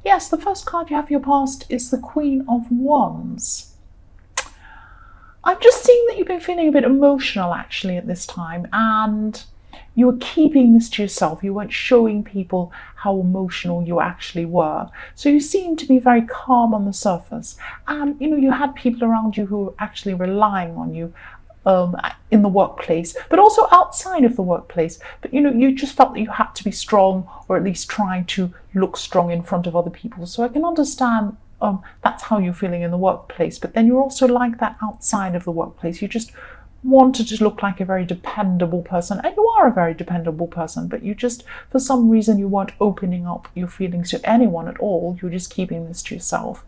Yes, the first card you have for your past is the Queen of Wands. I'm just seeing that you've been feeling a bit emotional actually at this time, and you were keeping this to yourself. You weren't showing people how emotional you actually were. So you seem to be very calm on the surface. And, you had people around you who were actually relying on you in the workplace, but also outside of the workplace. But, you just felt that you had to be strong, or at least try to look strong in front of other people. So I can understand that's how you're feeling in the workplace. But then you're also like that outside of the workplace. You just wanted to look like a very dependable person, and you are a very dependable person, but you just, for some reason, you weren't opening up your feelings to anyone at all. You're just keeping this to yourself.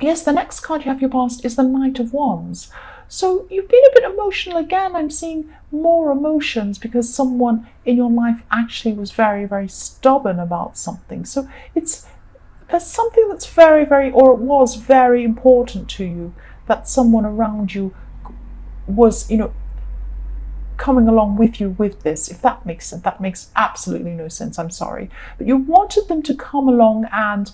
Yes, the next card you have your past is the Knight of Wands. So you've been a bit emotional again. I'm seeing more emotions because someone in your life actually was very, very stubborn about something. So there's something that's very, very, or it was very important to you, that someone around you was, coming along with you with this, if that makes sense. That makes absolutely no sense, I'm sorry. But you wanted them to come along and,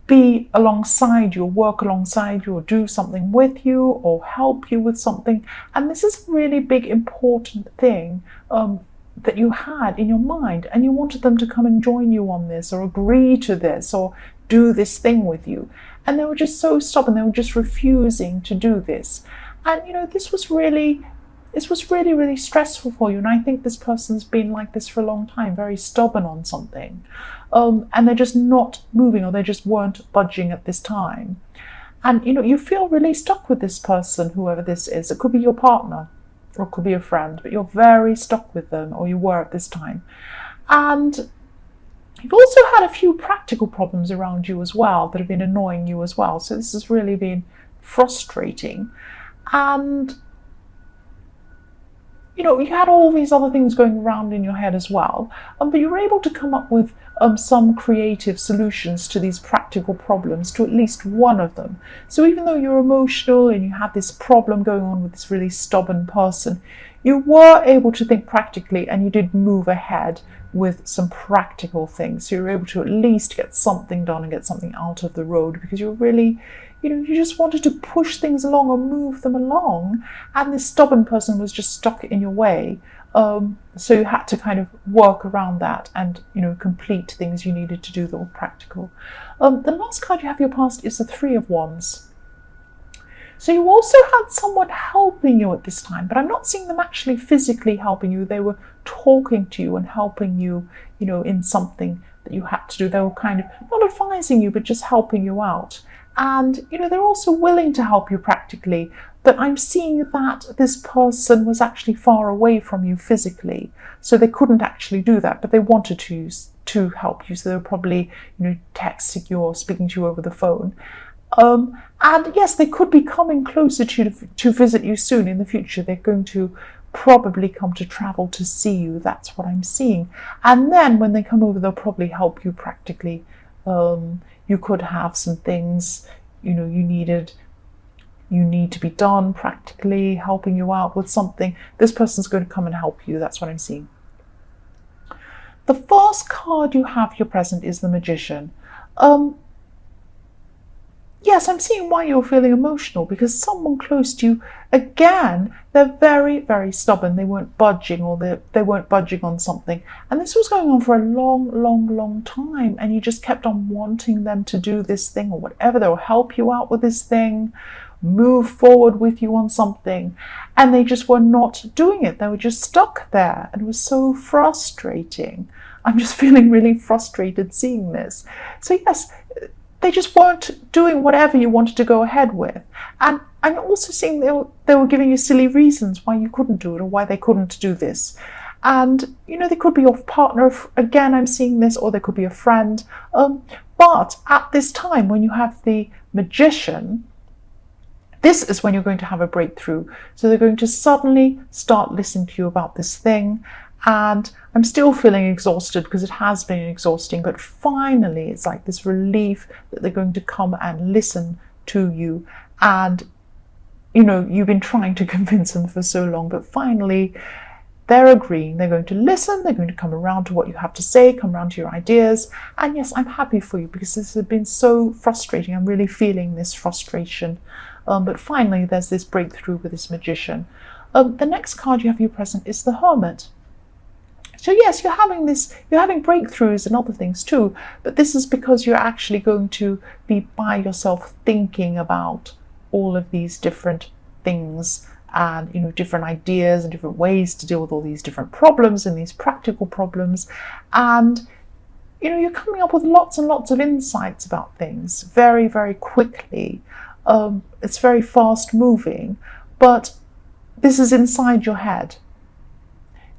be alongside you, or work alongside you, or do something with you, or help you with something. And this is a really big, important thing that you had in your mind, and you wanted them to come and join you on this, or agree to this, or do this thing with you. And they were just so stubborn. They were just refusing to do this. And, this was really, really stressful for you. And I think this person's been like this for a long time, very stubborn on something. And they're just not moving, or they just weren't budging at this time. And, you feel really stuck with this person, whoever this is. It could be your partner, or it could be a friend, but you're very stuck with them, or you were at this time. And you've also had a few practical problems around you as well that have been annoying you as well. So this has really been frustrating. And, you had all these other things going around in your head as well. But you were able to come up with some creative solutions to these practical problems, to at least one of them. So even though you're emotional and you had this problem going on with this really stubborn person, you were able to think practically, and you did move ahead with some practical things. So you were able to at least get something done and get something out of the road, because you were really, you just wanted to push things along or move them along, and this stubborn person was just stuck in your way. So you had to kind of work around that and, complete things you needed to do that were practical. The last card you have your past is the Three of Wands. So you also had someone helping you at this time, but I'm not seeing them actually physically helping you. They were talking to you and helping you, in something that you had to do. They were kind of not advising you, but just helping you out. And, they're also willing to help you practically, but I'm seeing that this person was actually far away from you physically, so they couldn't actually do that, but they wanted to help you. So they were probably, texting you or speaking to you over the phone. And yes, they could be coming closer to visit you soon in the future. They're going to probably come to travel to see you. That's what I'm seeing. And then when they come over, they'll probably help you practically. You could have some things, you need to be done practically, helping you out with something. This person's going to come and help you. That's what I'm seeing. The first card you have your present is the Magician. Yes, I'm seeing why you're feeling emotional, because someone close to you, again, they're very, very stubborn. They weren't budging, or they weren't budging on something. And this was going on for a long, long, long time. And you just kept on wanting them to do this thing or whatever. They'll help you out with this thing, move forward with you on something. And they just were not doing it. They were just stuck there. And it was so frustrating. I'm just feeling really frustrated seeing this. So yes, they just weren't doing whatever you wanted to go ahead with. And I'm also seeing they were giving you silly reasons why you couldn't do it, or why they couldn't do this. And, they could be your partner, again, I'm seeing this, or they could be a friend. But at this time, when you have the Magician, this is when you're going to have a breakthrough. So they're going to suddenly start listening to you about this thing. And I'm still feeling exhausted because it has been exhausting, but finally it's like this relief that they're going to come and listen to you. And, you've been trying to convince them for so long, but finally they're agreeing, they're going to listen, they're going to come around to what you have to say, come around to your ideas. And yes, I'm happy for you because this has been so frustrating. I'm really feeling this frustration. But finally, there's this breakthrough with this magician. The next card you have you present is the Hermit. So yes, you're having breakthroughs and other things too, but this is because you're actually going to be by yourself thinking about all of these different things and different ideas and different ways to deal with all these different problems and these practical problems. And you're coming up with lots and lots of insights about things very, very quickly. It's very fast moving, but this is inside your head.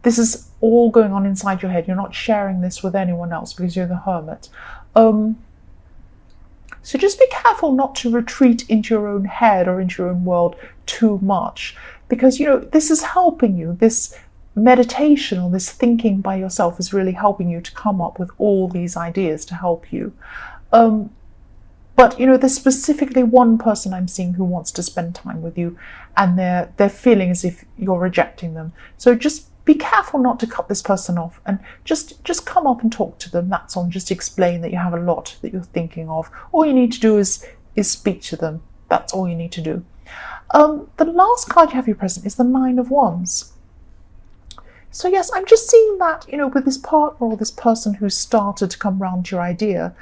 This is all going on inside your head. You're not sharing this with anyone else because you're the Hermit. So just be careful not to retreat into your own head or into your own world too much, because this is helping you. This meditation or this thinking by yourself is really helping you to come up with all these ideas to help you. But there's specifically one person I'm seeing who wants to spend time with you, and they're feeling as if you're rejecting them. So just be careful not to cut this person off, and just come up and talk to them. That's all. Just explain that you have a lot that you're thinking of. All you need to do is speak to them. That's all you need to do. The last card you have you present is the Nine of Wands. So yes, I'm just seeing that, with this partner or this person who's started to come round to your idea,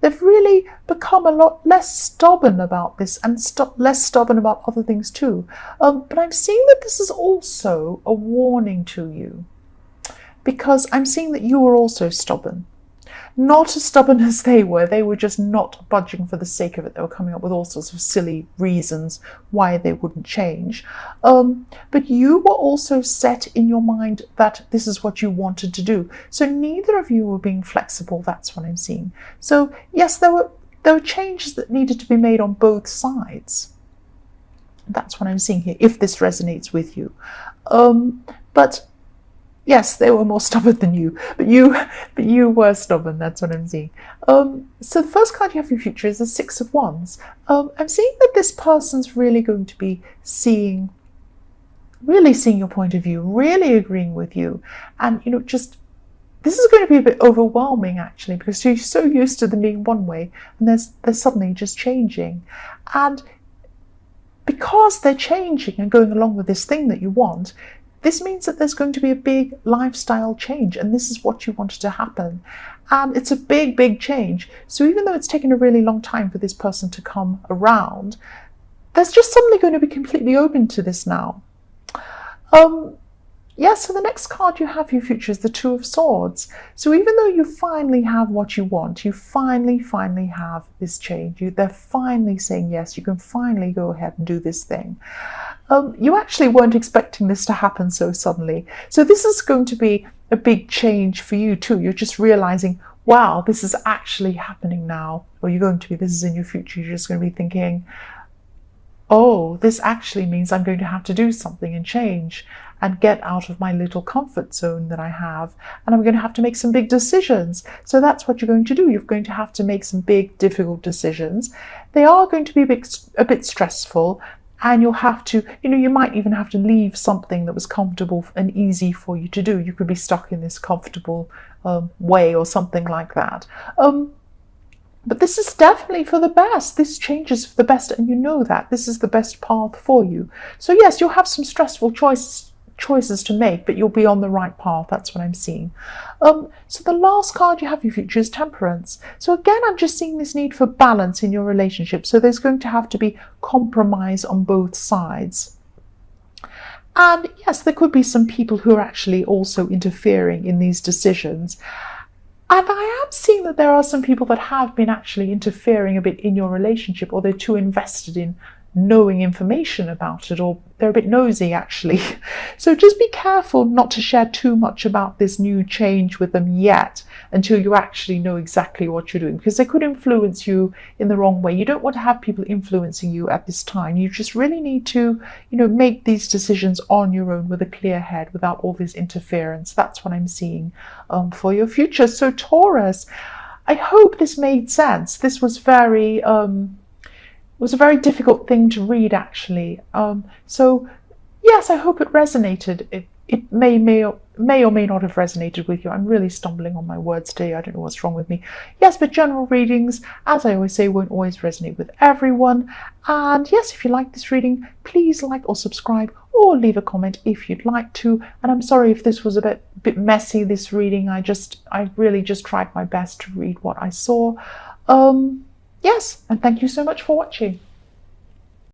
they've really become a lot less stubborn about this and less stubborn about other things too. But I'm seeing that this is also a warning to you, because I'm seeing that you are also stubborn. Not as stubborn as they were just not budging for the sake of it. They were coming up with all sorts of silly reasons why they wouldn't change. But you were also set in your mind that this is what you wanted to do. So neither of you were being flexible, that's what I'm seeing. So yes, there were changes that needed to be made on both sides. That's what I'm seeing here, if this resonates with you. But yes, they were more stubborn than you, but you were stubborn. That's what I'm seeing. So the first card you have for your future is the Six of Wands. I'm seeing that this person's really going to be really seeing your point of view, really agreeing with you, and just this is going to be a bit overwhelming actually, because you're so used to them being one way, and they're suddenly just changing, and because they're changing and going along with this thing that you want. This means that there's going to be a big lifestyle change, and this is what you wanted to happen. And it's a big, big change. So even though it's taken a really long time for this person to come around, there's just suddenly going to be completely open to this now. So the next card you have for your future is the Two of Swords. So even though you finally have what you want, you finally have this change, they're finally saying yes, you can finally go ahead and do this thing. You actually weren't expecting this to happen so suddenly. So this is going to be a big change for you too. You're just realizing, wow, this is actually happening now. Or this is in your future. You're just going to be thinking, oh, this actually means I'm going to have to do something and change and get out of my little comfort zone that I have. And I'm going to have to make some big decisions. So that's what you're going to do. You're going to have to make some big, difficult decisions. They are going to be a bit stressful. And you'll have to, you might even have to leave something that was comfortable and easy for you to do. You could be stuck in this comfortable way or something like that. But this is definitely for the best. This change is for the best, and you know that. This is the best path for you. So yes, you'll have some stressful choices to make, but you'll be on the right path. That's what I'm seeing. So the last card you have for your future is Temperance. So again, I'm just seeing this need for balance in your relationship. So there's going to have to be compromise on both sides. And yes, there could be some people who are actually also interfering in these decisions. And I am seeing that there are some people that have been actually interfering a bit in your relationship, or they're too invested in knowing information about it, or they're a bit nosy actually. So just be careful not to share too much about this new change with them yet, until you actually know exactly what you're doing, because they could influence you in the wrong way. You don't want to have people influencing you at this time. You just really need to, make these decisions on your own with a clear head, without all this interference. That's what I'm seeing for your future. So Taurus, I hope this made sense. This was was a very difficult thing to read actually. So yes, I hope it resonated it may or may not have resonated with you. I'm really stumbling on my words today. I don't know what's wrong with me. Yes, but general readings, as I always say, won't always resonate with everyone. And yes, if you like this reading, please like or subscribe or leave a comment if you'd like to. And I'm sorry if this was a bit messy, this reading. I really just tried my best to read what I saw. Yes, and thank you so much for watching.